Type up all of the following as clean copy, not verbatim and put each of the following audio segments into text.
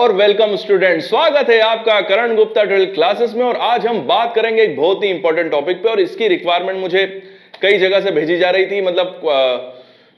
और welcome student, स्वागत है आपका करण गुप्ता 12th क्लासेस में। और आज हम बात करेंगे एक बहुत ही इंपॉर्टेंट टॉपिक पे, और इसकी रिक्वायरमेंट मुझे कई जगह से भेजी जा रही थी। मतलब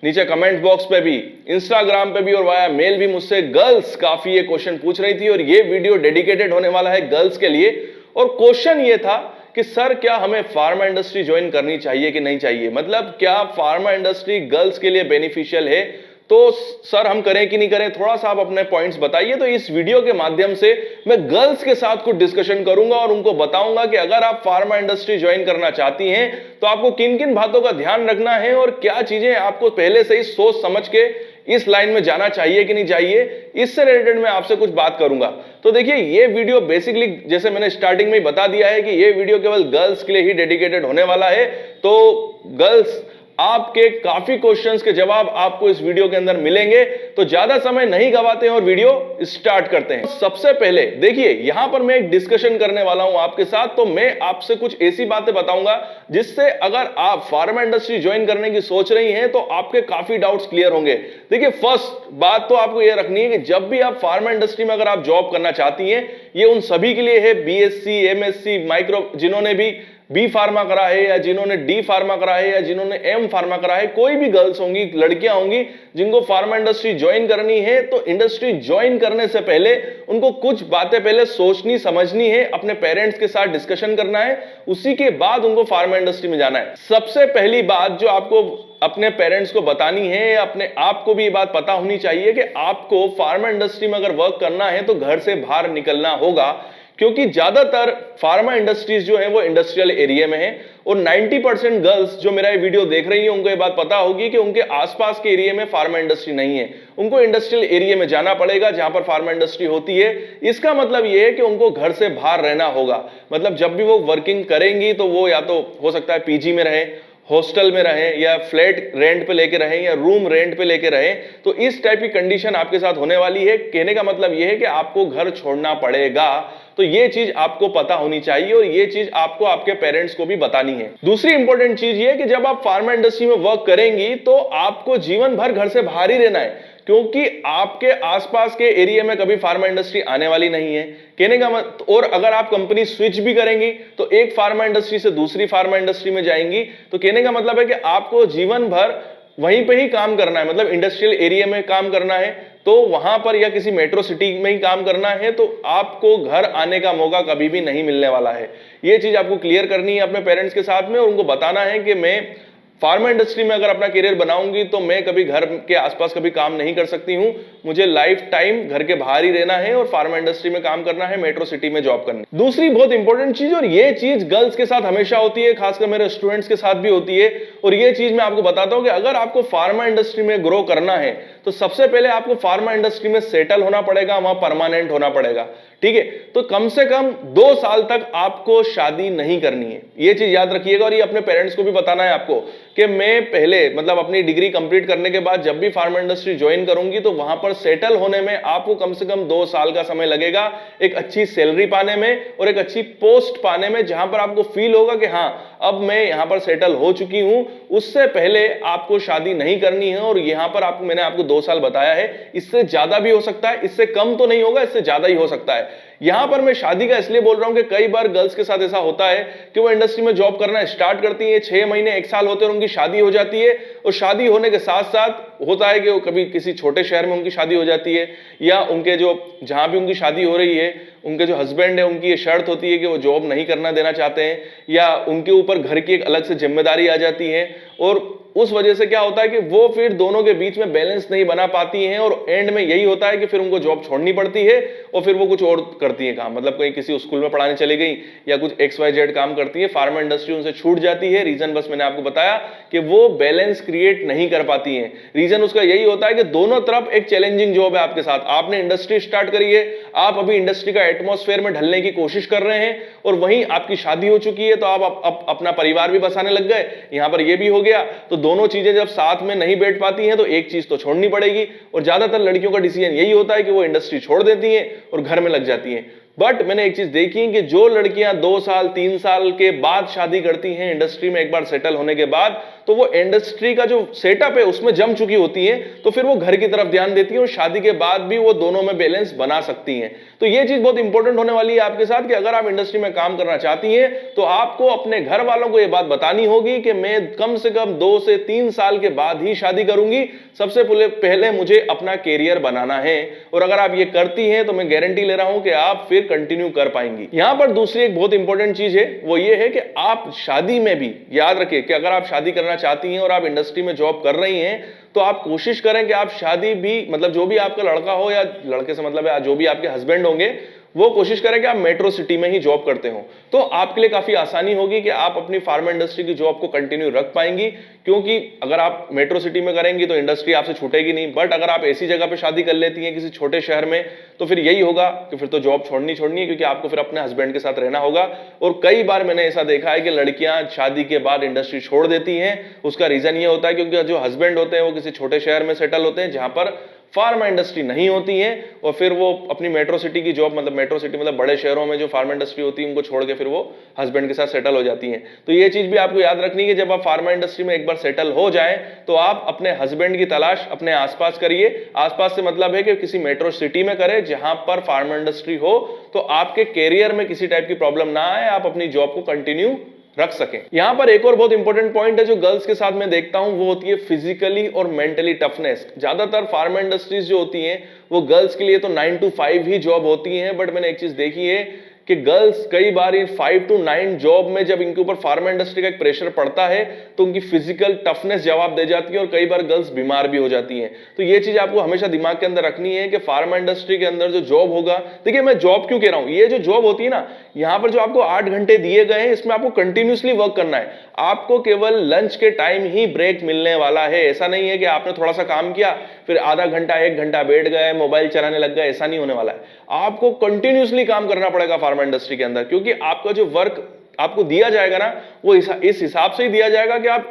नीचे कमेंट बॉक्स पे भी, इंस्टाग्राम पे भी और वाया मेल भी मुझसे गर्ल्स काफी ये क्वेश्चन पूछ रही थी, और ये वीडियो डेडिकेटेड होने वाला है गर्ल्स के लिए। और क्वेश्चन ये था कि सर क्या हमें फार्मा इंडस्ट्री ज्वाइन करनी चाहिए कि नहीं चाहिए, मतलब क्या फार्मा इंडस्ट्री गर्ल्स के लिए बेनिफिशियल है, तो सर हम करें कि नहीं करें, थोड़ा सा आप अपने पॉइंट्स बताइए। तो इस वीडियो के माध्यम से मैं गर्ल्स के साथ कुछ डिस्कशन करूंगा और उनको बताऊंगा कि अगर आप फार्मा इंडस्ट्री ज्वाइन करना चाहती हैं तो आपको किन किन बातों का ध्यान रखना है और क्या चीजें आपको पहले से ही सोच समझ के इस लाइन में जाना चाहिए कि नहीं चाहिए, इससे रिलेटेड मैं आपसे कुछ बात करूंगा। तो देखिए, ये वीडियो बेसिकली जैसे मैंने स्टार्टिंग में ही बता दिया है कि ये वीडियो केवल गर्ल्स के लिए ही डेडिकेटेड होने वाला है। तो गर्ल्स, आपके काफी क्वेश्चंस के जवाब आपको इस वीडियो के अंदर मिलेंगे। तो ज्यादा समय नहीं गवाते हैं और वीडियो स्टार्ट करते हैं। सबसे पहले देखिए, यहां पर मैं एक डिस्कशन करने वाला हूं आपके साथ। तो मैं आपसे कुछ ऐसी बातें बताऊंगा जिससे अगर आप फार्मा इंडस्ट्री ज्वाइन करने की सोच रही हैं तो आपके काफी डाउट्स क्लियर होंगे। देखिए, फर्स्ट बात तो आपको यह रखनी है कि जब भी आप फार्मा इंडस्ट्री में अगर आप जॉब करना चाहती हैं, ये उन सभी के लिए है, बीएससी, एमएससी, माइक्रो, जिन्होंने भी बी फार्मा करा है या जिन्होंने डी फार्मा करा है या जिन्होंने एम फार्मा करा है, कोई भी गर्ल्स होंगी, लड़कियां होंगी जिनको फार्मा इंडस्ट्री ज्वाइन करनी है, तो इंडस्ट्री ज्वाइन करने से पहले उनको कुछ बातें पहले सोचनी समझनी है, अपने पेरेंट्स के साथ डिस्कशन करना है, उसी के बाद उनको फार्मा इंडस्ट्री में जाना है। सबसे पहली बात जो आपको अपने पेरेंट्स को बतानी है, अपने आप को भी ये बात पता होनी चाहिए कि आपको फार्मा इंडस्ट्री में अगर वर्क करना है तो घर से बाहर निकलना होगा, क्योंकि ज्यादातर फार्मा इंडस्ट्रीज जो है वो इंडस्ट्रियल एरिया में है। और 90% गर्ल्स जो मेरा ये वीडियो देख रही है उनको ये बात पता होगी कि उनके आसपास के एरिया में फार्मा इंडस्ट्री नहीं है, उनको इंडस्ट्रियल एरिया में जाना पड़ेगा जहां पर फार्मा इंडस्ट्री होती है। इसका मतलब ये है कि उनको घर से बाहर रहना होगा। मतलब जब भी वो वर्किंग करेंगी तो वो या तो हो सकता है पीजी में रहे, हॉस्टल में रहें, या फ्लैट रेंट पे लेके रहें, या रूम रेंट पे लेके रहें। तो इस टाइप की कंडीशन आपके साथ होने वाली है। कहने का मतलब यह है कि आपको घर छोड़ना पड़ेगा। तो ये चीज आपको पता होनी चाहिए और ये चीज आपको आपके पेरेंट्स को भी बतानी है। दूसरी इंपॉर्टेंट चीज ये है कि जब आप फार्मा इंडस्ट्री में वर्क करेंगी तो आपको जीवन भर घर से बाहर ही रहना है, क्योंकि आपके आसपास के एरिया में कभी फार्मा इंडस्ट्री आने वाली नहीं है। कहने का मतलब, और अगर आप कंपनी स्विच भी करेंगी तो एक फार्मा इंडस्ट्री से दूसरी फार्मा इंडस्ट्री में जाएंगी, तो कहने का मतलब है कि आपको जीवन भर वहीं पे ही काम करना है। मतलब इंडस्ट्रियल एरिया में काम करना है तो वहां पर, या किसी मेट्रो सिटी में ही काम करना है, तो आपको घर आने का मौका कभी भी नहीं मिलने वाला है। ये चीज आपको क्लियर करनी है अपने पेरेंट्स के साथ में, और उनको बताना है कि मैं फार्मा इंडस्ट्री में अगर अपना करियर बनाऊंगी तो मैं कभी घर के आसपास कभी काम नहीं कर सकती हूं, मुझे लाइफ टाइम घर के बाहर ही रहना है और फार्मा इंडस्ट्री में काम करना है, मेट्रो सिटी में जॉब करनी। दूसरी बहुत इंपॉर्टेंट चीज, और ये चीज गर्ल्स के साथ हमेशा होती है, खासकर मेरे स्टूडेंट्स के साथ भी होती है, और ये चीज मैं आपको बताता हूं कि अगर आपको फार्मा इंडस्ट्री में ग्रो करना है तो सबसे पहले आपको फार्मा इंडस्ट्री में सेटल होना पड़ेगा, वहां परमानेंट होना पड़ेगा। ठीक है, तो कम से कम 2 साल तक आपको शादी नहीं करनी है, ये चीज याद रखिएगा। और ये अपने पेरेंट्स को भी बताना है आपको कि मैं पहले, मतलब अपनी डिग्री कंप्लीट करने के बाद जब भी फार्मा इंडस्ट्री ज्वाइन करूंगी तो वहां पर सेटल होने में आपको कम से कम 2 साल का समय लगेगा, एक अच्छी सैलरी पाने में और एक अच्छी पोस्ट पाने में, जहां पर आपको फील होगा कि हां अब मैं यहां पर सेटल हो चुकी हूं। उससे पहले आपको शादी नहीं करनी है, और यहां पर आपको, मैंने आपको 2 साल बताया है, इससे ज्यादा भी हो सकता है, इससे कम तो नहीं होगा, इससे ज्यादा ही हो सकता है। यहां पर मैं शादी का इसलिए बोल रहा हूं कि कई बार गर्ल्स के साथ ऐसा होता है कि वो इंडस्ट्री में जॉब करना स्टार्ट करती है, 6 महीने 1 साल होते हैं और उनकी शादी हो जाती है, और शादी होने के साथ साथ होता है कि वो कभी किसी छोटे शहर में उनकी शादी हो जाती है, या उनके जो, जहां भी उनकी शादी हो रही है, उनके जो हस्बैंड है उनकी ये शर्त होती है कि वो जॉब नहीं करना देना चाहते हैं, या उनके ऊपर घर की एक अलग से जिम्मेदारी आ जाती है, और उस वजह से क्या होता है कि वो फिर दोनों के बीच में बैलेंस नहीं बना पाती हैं, और एंड में यही होता है कि फिर उनको जॉब छोड़नी पड़ती है और फिर वो कुछ और करती है काम, मतलब कहीं किसी स्कूल में पढ़ाने चली गई या कुछ XYZ काम करती है, फार्मा इंडस्ट्री उनसे छूट जाती है। रीजन बस मैंने आपको बताया कि वो बैलेंस क्रिएट नहीं कर पाती हैं। रीजन उसका यही होता है कि दोनों तरफ एक चैलेंजिंग जॉब है आपके साथ। आपने इंडस्ट्री स्टार्ट करी है, आप अभी इंडस्ट्री का एटमॉस्फेयर में ढलने की कोशिश कर रहे हैं, और वहीं आपकी शादी हो चुकी है, तो आप अपना परिवार भी बसाने लग गए, यहां पर ये भी हो गया। तो दोनों चीजें जब साथ में नहीं बैठ पाती हैं तो एक चीज तो छोड़नी पड़ेगी, और ज्यादातर लड़कियों का डिसीजन यही होता है कि वो इंडस्ट्री छोड़ देती हैं और घर में लग जाती हैं। बट मैंने एक चीज देखी है कि जो लड़कियां 2 साल 3 साल के बाद शादी करती हैं इंडस्ट्री में एक बार सेटल होने के बाद, तो वो इंडस्ट्री का जो सेटअप है उसमें जम चुकी होती हैं, तो फिर वो घर की तरफ ध्यान देती हैं और शादी के बाद भी वो दोनों में बैलेंस बना सकती हैं। तो ये चीज बहुत इंपॉर्टेंट होने वाली है आपके साथ कि अगर आप इंडस्ट्री में काम करना चाहती हैं तो आपको अपने घर वालों को ये बात बतानी होगी कि मैं कम से कम 2 से 3 साल के बाद ही शादी करूंगी। सबसे पहले मुझे अपना कैरियर बनाना है, और अगर आप ये करती हैं तो मैं गारंटी ले रहा हूं कि आप फिर कंटिन्यू कर पाएंगी। यहां पर दूसरी एक बहुत इंपॉर्टेंट चीज है, वो ये है कि आप शादी में भी याद रखिए कि अगर आप शादी करना चाहती हैं और आप इंडस्ट्री में जॉब कर रही हैं तो आप कोशिश करें कि आप शादी भी, मतलब जो भी आपका लड़का हो या लड़के से मतलब है जो भी आपके हस्बैंड होंगे, वो कोशिश करें कि आप मेट्रो सिटी में ही जॉब करते हो, तो आपके लिए काफी आसानी होगी कि आप अपनी फार्मा इंडस्ट्री की जॉब को कंटिन्यू रख पाएंगी। क्योंकि अगर आप मेट्रो सिटी में करेंगी तो इंडस्ट्री आपसे छूटेगी नहीं, बट अगर आप ऐसी जगह पे शादी कर लेती हैं किसी छोटे शहर में, तो फिर यही होगा कि फिर तो जॉब छोड़नी है, क्योंकि आपको फिर अपने हस्बैंड के साथ रहना होगा। और कई बार मैंने ऐसा देखा है कि लड़कियां शादी के बाद इंडस्ट्री छोड़ देती हैं। उसका रीजन ये होता है क्योंकि जो हस्बैंड होते हैं वो किसी छोटे शहर में सेटल होते हैं जहां पर फार्मा इंडस्ट्री नहीं होती है, और फिर वो अपनी मेट्रो सिटी की जॉब, मतलब मेट्रो सिटी मतलब बड़े शहरों में जो फार्मा इंडस्ट्री होती है उनको छोड़ के फिर वो हस्बैंड के साथ सेटल हो जाती हैं। तो ये चीज भी आपको याद रखनी है कि जब आप फार्मा इंडस्ट्री में एक बार सेटल हो जाएं तो आप अपने हस्बैंड की तलाश अपने आसपास करिए। आसपास से मतलब है कि किसी मेट्रो सिटी में करें जहां पर फार्मा इंडस्ट्री हो, तो आपके कैरियर में किसी टाइप की प्रॉब्लम ना आए, आप अपनी जॉब को कंटिन्यू रख सकें। यहां पर एक और बहुत इंपॉर्टेंट पॉइंट है जो गर्ल्स के साथ मैं देखता हूं, वो होती है फिजिकली और मेंटली टफनेस। ज्यादातर फार्मा इंडस्ट्रीज जो होती हैं वो गर्ल्स के लिए तो 9 to 5 ही जॉब होती हैं, बट मैंने एक चीज देखी है कि गर्ल्स कई बार इन 5 to 9 जॉब में जब इनके ऊपर फार्मा इंडस्ट्री का एक प्रेशर पड़ता है तो उनकी फिजिकल टफनेस जवाब दे जाती है, और कई बार गर्ल्स बीमार भी हो जाती हैं। तो ये चीज आपको हमेशा दिमाग के अंदर रखनी है कि फार्मा इंडस्ट्री के अंदर जो जॉब होगा, देखिए मैं जॉब क्यों कह रहा हूं, ये जो जॉब होती है ना, यहां पर जो आपको 8 घंटे दिए गए हैं इसमें आपको कंटिन्यूसली वर्क करना है। आपको केवल लंच के टाइम ही ब्रेक मिलने वाला है। ऐसा नहीं है कि आपने थोड़ा सा काम किया फिर आधा घंटा 1 घंटा बैठ गए मोबाइल चलाने लग गए, ऐसा नहीं होने वाला है। आपको कंटिन्यूसली काम करना पड़ेगा फार्मा इंडस्ट्री के अंदर, क्योंकि आपका जो वर्क आपको दिया जाएगा ना वो इस हिसाब से ही दिया जाएगा कि आप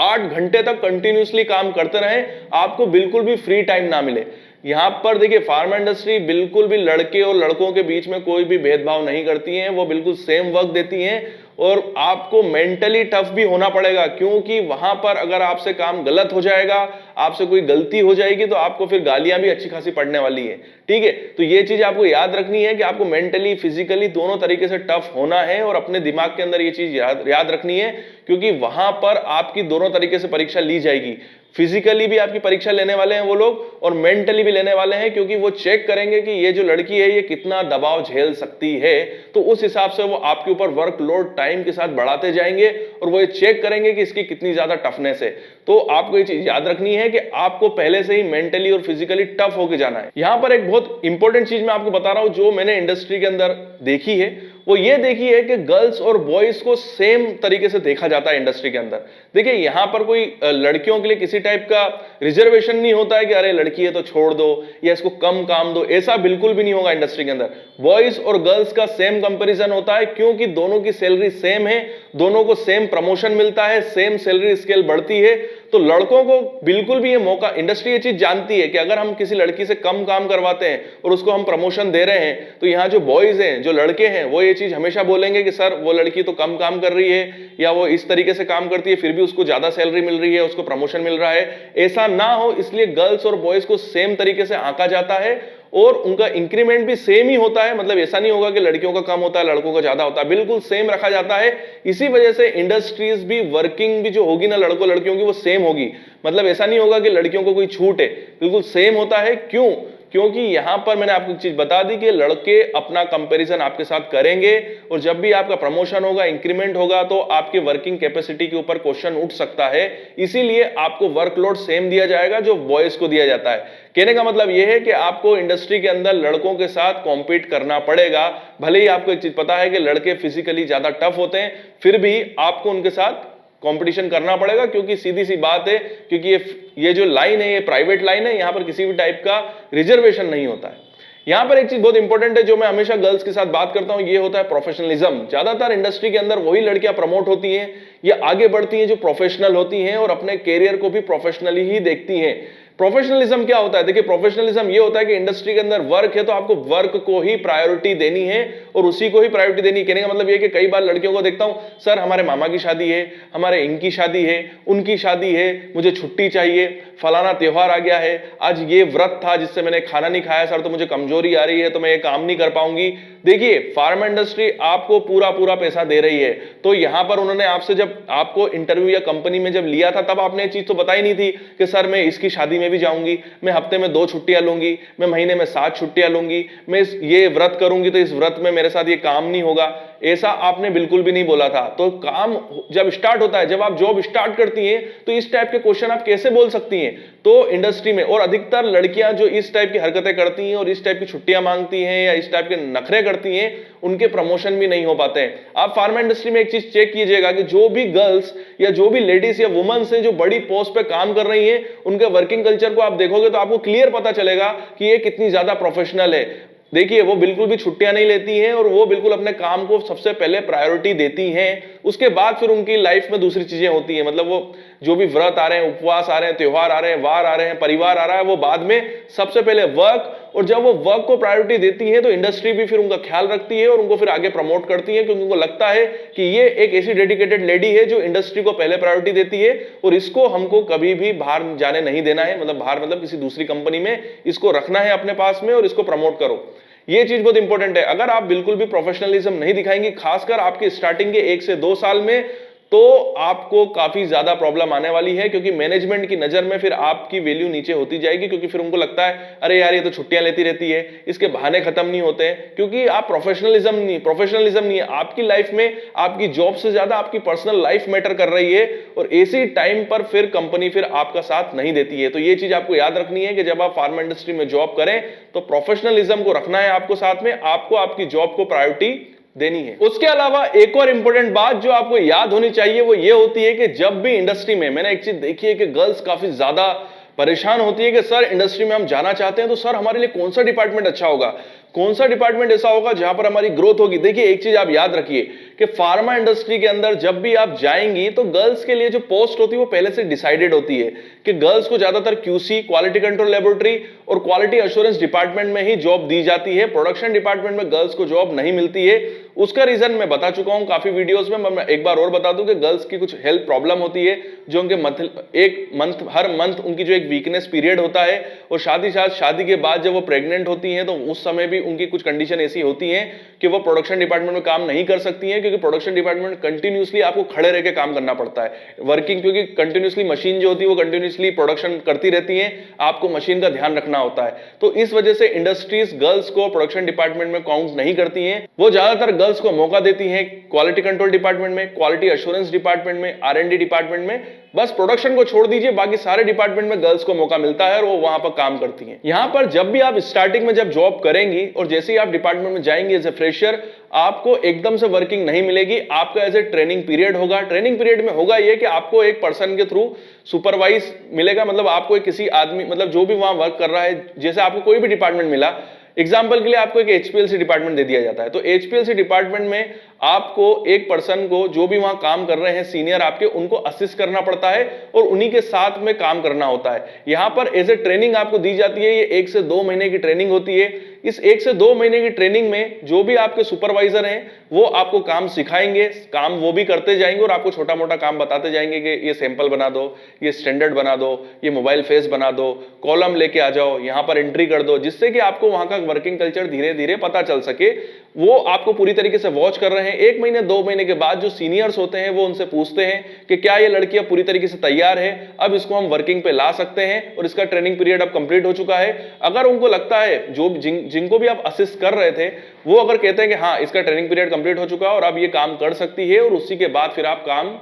8 घंटे तक कंटिन्यूसली काम करते रहें, आपको बिल्कुल भी फ्री टाइम ना मिले। यहां पर देखिए फार्मा इंडस्ट्री बिल्कुल भी लड़के और लड़कों के बीच में कोई भी भेदभाव नहीं करती हैं, वो बिल्कुल सेम वर्क देती हैं, और आपको मेंटली टफ भी होना पड़ेगा, क्योंकि वहां पर अगर आपसे काम गलत हो जाएगा, आपसे कोई गलती हो जाएगी तो आपको फिर गालियां भी अच्छी खासी पड़ने वाली है। ठीक है, तो ये चीज आपको याद रखनी है कि आपको मेंटली फिजिकली दोनों तरीके से टफ होना है, और अपने दिमाग के अंदर ये चीज याद रखनी है, क्योंकि वहां पर आपकी दोनों तरीके से परीक्षा ली जाएगी। फिजिकली भी आपकी परीक्षा लेने वाले हैं वो लोग, और मेंटली भी लेने वाले हैं, क्योंकि वो चेक करेंगे कि ये जो लड़की है ये कितना दबाव झेल सकती है। तो उस हिसाब से वो आपके ऊपर वर्कलोड टाइम के साथ बढ़ाते जाएंगे, और वो ये चेक करेंगे कि इसकी कितनी ज्यादा टफनेस है। तो आपको ये चीज याद रखनी है कि आपको पहले से ही मेंटली और फिजिकली टफ होके जाना है। यहां पर एक बहुत इंपॉर्टेंट चीज मैं आपको बता रहा हूं जो मैंने इंडस्ट्री के अंदर देखी है, वो ये देखी है कि गर्ल्स और बॉयज को सेम तरीके से देखा जाता है इंडस्ट्री के अंदर। देखिए यहां पर कोई लड़कियों के लिए किसी टाइप का रिजर्वेशन नहीं होता है कि अरे लड़की है तो छोड़ दो या इसको कम काम दो, ऐसा बिल्कुल भी नहीं होगा इंडस्ट्री के अंदर। बॉयज और गर्ल्स का सेम कंपैरिजन होता है, क्योंकि दोनों की सैलरी सेम है, दोनों को सेम प्रमोशन मिलता है, सेम सैलरी स्केल बढ़ती है। तो लड़कों को बिल्कुल भी ये मौका, इंडस्ट्री ये चीज जानती है कि अगर हम किसी लड़की से कम काम करवाते हैं और उसको हम प्रमोशन दे रहे हैं, तो यहाँ जो बॉयज हैं जो लड़के हैं वो ये चीज हमेशा बोलेंगे कि सर वो लड़की तो कम काम कर रही है या वो इस तरीके से काम करती है फिर भी उसको ज्यादा सैलरी मिल रही है, उसको प्रमोशन मिल रहा है। ऐसा ना हो इसलिए गर्ल्स और बॉयज को सेम तरीके से आंका जाता है, और उनका इंक्रीमेंट भी सेम ही होता है। मतलब ऐसा नहीं होगा कि लड़कियों का कम होता है लड़कों का ज्यादा होता है, बिल्कुल सेम रखा जाता है। इसी वजह से इंडस्ट्रीज भी, वर्किंग भी जो होगी ना लड़कों लड़कियों की, वो सेम होगी। मतलब ऐसा नहीं होगा कि लड़कियों को कोई छूट है, बिल्कुल सेम होता है। क्यों? क्योंकि यहां पर मैंने आपको एक चीज बता दी कि लड़के अपना कंपैरिजन आपके साथ करेंगे, और जब भी आपका प्रमोशन होगा, इंक्रीमेंट होगा, तो आपके वर्किंग कैपेसिटी के ऊपर क्वेश्चन उठ सकता है। इसीलिए आपको वर्कलोड सेम दिया जाएगा जो बॉयज को दिया जाता है। कहने का मतलब यह है कि आपको इंडस्ट्री के अंदर लड़कों के साथ कॉम्पीट करना पड़ेगा। भले ही आपको एक चीज पता है कि लड़के फिजिकली ज्यादा टफ होते हैं, फिर भी आपको उनके साथ कंपटीशन करना पड़ेगा, क्योंकि सीधी सी बात है, क्योंकि ये जो लाइन है ये प्राइवेट लाइन है, यहां पर किसी भी टाइप का रिजर्वेशन नहीं होता है। यहां पर एक चीज बहुत इंपॉर्टेंट है जो मैं हमेशा गर्ल्स के साथ बात करता हूं, ये होता है प्रोफेशनलिज्म। ज्यादातर इंडस्ट्री के अंदर वही लड़कियां प्रमोट होती हैं या आगे बढ़ती हैं जो प्रोफेशनल होती हैं और अपने कैरियर को भी प्रोफेशनली ही देखती हैं। प्रोफेशनलिज्म क्या होता है? देखिए प्रोफेशनलिज्म ये होता है कि इंडस्ट्री के अंदर वर्क है तो आपको वर्क को ही प्रायोरिटी देनी है और उसी को ही प्रायोरिटी देनी है। कहने का मतलब ये कि कई बार लड़कियों को देखता हूं, सर हमारे मामा की शादी है, हमारे इनकी शादी है, उनकी शादी है, मुझे छुट्टी चाहिए, फलाना त्योहार आ गया है, आज ये व्रत था जिससे मैंने खाना नहीं खाया सर, तो मुझे कमजोरी आ रही है, तो मैं ये काम नहीं कर पाऊंगी। देखिए फार्मा इंडस्ट्री आपको पूरा पूरा पैसा दे रही है, तो यहां पर उन्होंने आपसे जब आपको इंटरव्यू या कंपनी में जब लिया था तब आपने ये चीज तो बताई नहीं थी कि सर मैं इसकी शादी में भी जाऊंगी, मैं हफ्ते में 2 छुट्टियां लूंगी, मैं महीने में 7 छुट्टियां लूंगी, मैं ये व्रत करूंगी तो इस व्रत में मेरे साथ ये काम नहीं होगा, ऐसा आपने बिल्कुल भी नहीं बोला था। तो काम जब स्टार्ट होता है, जब आप जॉब स्टार्ट करती हैं, तो इस टाइप के क्वेश्चन आप कैसे बोल सकती हैं? तो इंडस्ट्री में और अधिकतर लड़कियां जो इस टाइप की हरकतें करती हैं और इस टाइप की छुट्टियां मांगती हैं या इस टाइप के नखरे करती हैं, उनके प्रमोशन भी नहीं हो पाते हैं। आप फार्मा इंडस्ट्री में एक चीज चेक कीजिएगा कि जो भी गर्ल्स या जो भी लेडीज या वुमेन्स हैं जो बड़ी पोस्ट पे काम कर रही हैं, उनके वर्किंग कल्चर को आप देखोगे तो आपको क्लियर पता चलेगा कि ये कितनी ज्यादा प्रोफेशनल है। देखिए वो बिल्कुल भी छुट्टियां नहीं लेती हैं और वो बिल्कुल अपने काम को सबसे पहले प्रायोरिटी देती हैं, उसके बाद फिर उनकी लाइफ में दूसरी चीजें होती हैं। मतलब वो जो भी व्रत आ रहे हैं, उपवास आ रहे हैं, त्योहार आ रहे हैं, वार आ रहे हैं, परिवार आ रहा है, वो बाद में, सबसे पहले वर्क। और जब वो वर्क को प्रायोरिटी देती है तो इंडस्ट्री भी फिर उनका ख्याल रखती है और उनको फिर आगे प्रमोट करती है, क्योंकि उनको लगता है कि ये एक ऐसी डेडिकेटेड लेडी है जो इंडस्ट्री को पहले प्रायोरिटी देती है और इसको हमको कभी भी बाहर जाने नहीं देना है। मतलब बाहर मतलब किसी दूसरी कंपनी में इसको रखना है अपने पास में और इसको प्रमोट करो। ये चीज बहुत इंपॉर्टेंट है। अगर आप बिल्कुल भी प्रोफेशनलिज्म नहीं दिखाएंगे, खासकर आपके स्टार्टिंग के 1 से 2 साल में, तो आपको काफी ज्यादा प्रॉब्लम आने वाली है, क्योंकि मैनेजमेंट की नजर में फिर आपकी वैल्यू नीचे होती जाएगी, क्योंकि फिर उनको लगता है अरे यार ये तो छुट्टियां लेती रहती है, इसके बहाने खत्म नहीं होते हैं, क्योंकि आप प्रोफेशनलिज्म नहीं है आपकी लाइफ में। आपकी जॉब से ज्यादा आपकी पर्सनल लाइफ मैटर कर रही है और इसी टाइम पर फिर कंपनी फिर आपका साथ नहीं देती है। तो ये चीज आपको याद रखनी है कि जब आप फार्मा इंडस्ट्री में जॉब करें तो प्रोफेशनलिज्म को रखना है आपको साथ में, आपको आपकी जॉब को प्रायोरिटी देनी है। उसके अलावा एक और इंपॉर्टेंट बात जो आपको याद होनी चाहिए वो ये होती है कि जब भी इंडस्ट्री में, मैंने एक चीज देखी है कि गर्ल्स काफी ज्यादा परेशान होती है कि सर इंडस्ट्री में हम जाना चाहते हैं तो सर हमारे लिए कौन सा डिपार्टमेंट अच्छा होगा, कौन सा डिपार्टमेंट ऐसा होगा जहां पर हमारी ग्रोथ होगी। देखिए एक चीज आप याद रखिए कि फार्मा इंडस्ट्री के अंदर जब भी आप जाएंगी तो गर्ल्स के लिए जो पोस्ट होती है वो पहले से डिसाइडेड होती है कि गर्ल्स को ज्यादातर क्यूसी, क्वालिटी कंट्रोल लेबोरेटरी और क्वालिटी एश्योरेंस डिपार्टमेंट में ही जॉब दी जाती है। प्रोडक्शन डिपार्टमेंट में गर्ल्स को जॉब नहीं मिलती है। उसका रीजन मैं बता चुका हूं काफी वीडियोस में, मैं एक बार और बता दूं कि गर्ल्स की कुछ हेल्थ प्रॉब्लम होती है, जो उनके हर मंथ उनकी जो एक वीकनेस पीरियड होता है, और शादी के बाद जब वो प्रेग्नेंट होती हैं तो उस समय भी उनकी कुछ कंडीशन ऐसी होती हैं कि वो प्रोडक्शन डिपार्टमेंट में काम नहीं कर सकती हैं, क्योंकि प्रोडक्शन डिपार्टमेंट कंटिन्यूसली आपको खड़े रह के काम करना पड़ता है वर्किंग, क्योंकि कंटिन्यूसली मशीन जो होती है वो कंटिन्यूसली प्रोडक्शन करती रहती है, आपको मशीन का ध्यान रखना होता है। तो इस वजह से इंडस्ट्रीज गर्ल्स को प्रोडक्शन डिपार्टमेंट में काउंट नहीं करती हैं। वो ज्यादातर गर्ल्स को मौका देती हैं क्वालिटी कंट्रोल डिपार्टमेंट में, क्वालिटी एश्योरेंस डिपार्टमेंट में, R&D डिपार्टमेंट में। बस प्रोडक्शन को छोड़ दीजिए, बाकी सारे डिपार्टमेंट में गर्ल्स को मौका मिलता है और वो वहां पर काम करती हैं। यहां पर जब भी आप स्टार्टिंग में जब जॉब करेंगी और जैसे ही आप डिपार्टमेंट में जाएंगे एज ए फ्रेशर, आपको एकदम से वर्किंग नहीं मिलेगी, आपका एज ए ट्रेनिंग पीरियड होगा। ट्रेनिंग पीरियड में होगा ये कि आपको एक पर्सन के थ्रू सुपरवाइज मिलेगा, मतलब आपको एक किसी आदमी, मतलब जो भी वहां वर्क कर रहा है, जैसे आपको कोई भी डिपार्टमेंट मिला, एग्जाम्पल के लिए आपको एक HPLC डिपार्टमेंट दे दिया जाता है, तो HPLC डिपार्टमेंट में आपको एक पर्सन को, जो भी वहां काम कर रहे हैं सीनियर आपके, उनको असिस्ट करना पड़ता है और उन्हीं के साथ में काम करना होता है। यहां पर एज ए ट्रेनिंग आपको दी जाती है, ये 1 से 2 महीने की ट्रेनिंग होती है। इस 1 से 2 महीने की ट्रेनिंग में जो भी आपके सुपरवाइजर हैं वो आपको काम सिखाएंगे, काम वो भी करते जाएंगे और आपको छोटा मोटा काम बताते जाएंगे कि ये सैंपल बना दो, ये स्टैंडर्ड बना दो, ये मोबाइल फेस बना दो, कॉलम लेके आ जाओ, यहां पर एंट्री कर दो, जिससे कि आपको वहां का वर्किंग कल्चर धीरे धीरे पता चल सके। वो आपको पूरी तरीके से वॉच कर रहे हैं। 1 महीने 2 महीने के बाद जो सीनियर्स होते हैं वो उनसे पूछते हैं कि क्या ये लड़की अब पूरी तरीके से तैयार है, अब इसको हम वर्किंग पे ला सकते हैं और इसका ट्रेनिंग पीरियड अब कंप्लीट हो चुका है। अगर उनको लगता है, जो जिनको भी आप असिस्ट कर रहे थे, वो अगर कहते हैं कि हाँ इसका ट्रेनिंग पीरियड कंप्लीट हो चुका है और अब ये काम कर सकती है, और उसी के बाद फिर आप काम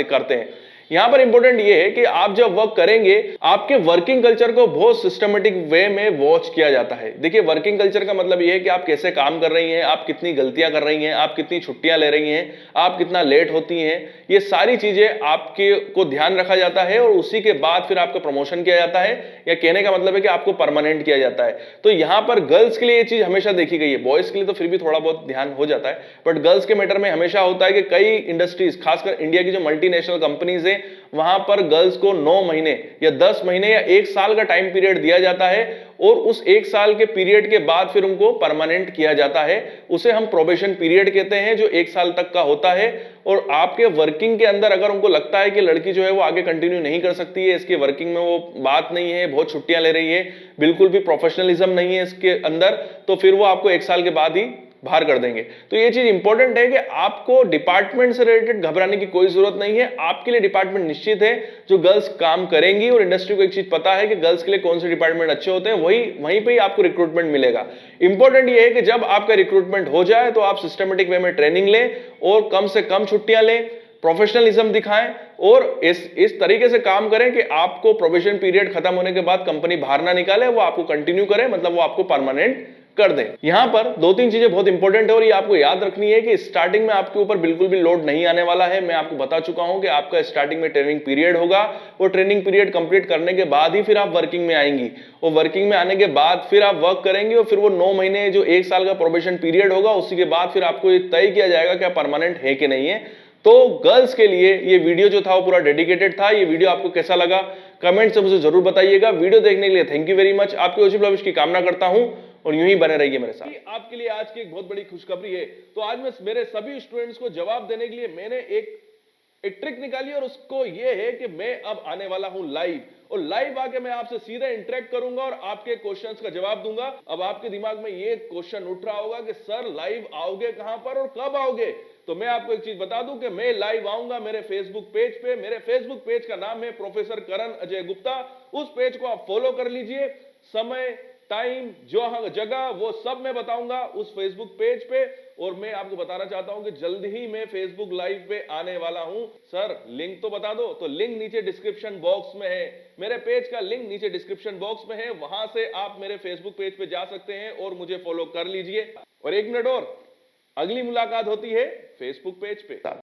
करते हैं। यहां पर इंपॉर्टेंट ये है कि आप जब वर्क करेंगे, आपके वर्किंग कल्चर को बहुत सिस्टमेटिक वे में वॉच किया जाता है। देखिए वर्किंग कल्चर का मतलब ये है कि आप कैसे काम कर रही हैं, आप कितनी गलतियां कर रही हैं, आप कितनी छुट्टियां ले रही हैं, आप कितना लेट होती हैं, ये सारी चीजें आपके को ध्यान रखा जाता है और उसी के बाद फिर आपका प्रमोशन किया जाता है, या कहने का मतलब है कि आपको परमानेंट किया जाता है। तो यहां पर गर्ल्स के लिए ये चीज हमेशा देखी गई है, बॉयज के लिए तो फिर भी थोड़ा बहुत ध्यान हो जाता है, बट गर्ल्स के मैटर में हमेशा होता है कि कई इंडस्ट्रीज, खासकर इंडिया की जो मल्टीनेशनल कंपनीज है, वहां पर गर्ल्स को 9 महीने या 10 महीने या 1 साल का टाइम पीरियड दिया जाता है और उस 1 साल के पीरियड के बाद फिर उनको परमानेंट किया जाता है। उसे हम प्रोबेशन पीरियड कहते हैं, जो 1 साल तक का होता है। और आपके वर्किंग के अंदर अगर उनको लगता है कि लड़की जो है वो आगे कंटिन्यू नहीं कर सकती है, इसके वर्किंग में वो बात नहीं है, बहुत छुट्टियां ले रही है, बिल्कुल भी प्रोफेशनलिज्म नहीं है इसके अंदर, तो फिर वो आपको 1 साल के बाद ही बाहर कर देंगे। तो ये चीज इंपॉर्टेंट है कि आपको डिपार्टमेंट से रिलेटेड घबराने की कोई जरूरत नहीं है। आपके लिए डिपार्टमेंट निश्चित है जो गर्ल्स काम करेंगी, और इंडस्ट्री को एक चीज पता है कि गर्ल्स के लिए कौन से डिपार्टमेंट अच्छे होते हैं, वहीं पे ही आपको रिक्रूटमेंट मिलेगा। इंपॉर्टेंट ये है कि जब आपका रिक्रूटमेंट हो जाए तो आप सिस्टमेटिक वे में ट्रेनिंग लें और कम से कम छुट्टियां लें, प्रोफेशनलिज्म दिखाएं और इस तरीके से काम करें कि आपको प्रोबेशन पीरियड खत्म होने के बाद कंपनी बाहर ना निकाले, वो आपको कंटिन्यू करे, मतलब वो आपको परमानेंट कर दें। यहां पर 2-3 चीजें बहुत इंपॉर्टेंट है और ये आपको याद रखनी है कि स्टार्टिंग में आपके ऊपर बिल्कुल भी लोड नहीं आने वाला है। मैं आपको बता चुका हूं कि आपका स्टार्टिंग में ट्रेनिंग पीरियड होगा, वो ट्रेनिंग पीरियड कंप्लीट करने के बाद ही फिर आप वर्किंग में आएंगी, और वर्किंग में आने के बाद फिर आप वर्क करेंगे, और फिर वो 9 महीने जो 1 साल का प्रोबेशन पीरियड होगा, उसी के बाद फिर आपको ये तय किया जाएगा कि आप परमानेंट है कि नहीं है। तो गर्ल्स के लिए ये वीडियो जो था वो पूरा डेडिकेटेड था। ये वीडियो आपको कैसा लगा कमेंट से मुझे जरूर बताइएगा। वीडियो देखने के लिए थैंक यू वेरी मच। आपके उज्जवल भविष्य की कामना करता हूं और यूं ही बने रहिए मेरे साथ। आपके लिए आज की एक बहुत बड़ी खुशखबरी है। तो आज मैं मेरे सभी स्टूडेंट्स को जवाब देने के लिए मैंने एक ट्रिक निकाली, और उसको ये है कि मैं अब आने वाला हूं लाइव, और लाइव आके मैं आपसे सीधे इंटरेक्ट करूंगा और आपके क्वेश्चंस का जवाब दूंगा। अब आपके दिमाग में ये क्वेश्चन उठ रहा होगा कि सर लाइव आओगे कहां पर और कब आओगे? तो मैं आपको एक चीज बता दूं कि मैं लाइव आऊंगा मेरे फेसबुक पेज पे। मेरे फेसबुक पेज का नाम है प्रोफेसर करण अजय गुप्ता। उस पेज को आप फॉलो कर लीजिए। समय, टाइम, जो जगह, वो सब मैं बताऊंगा उस फेसबुक पेज पे। और मैं आपको बताना चाहता हूं कि जल्द ही मैं फेसबुक लाइव पे आने वाला हूं। सर लिंक तो बता दो। तो लिंक नीचे डिस्क्रिप्शन बॉक्स में है, मेरे पेज का लिंक नीचे डिस्क्रिप्शन बॉक्स में है, वहां से आप मेरे फेसबुक पेज पे जा सकते हैं और मुझे फॉलो कर लीजिए। और 1 मिनट और, अगली मुलाकात होती है फेसबुक पेज पे।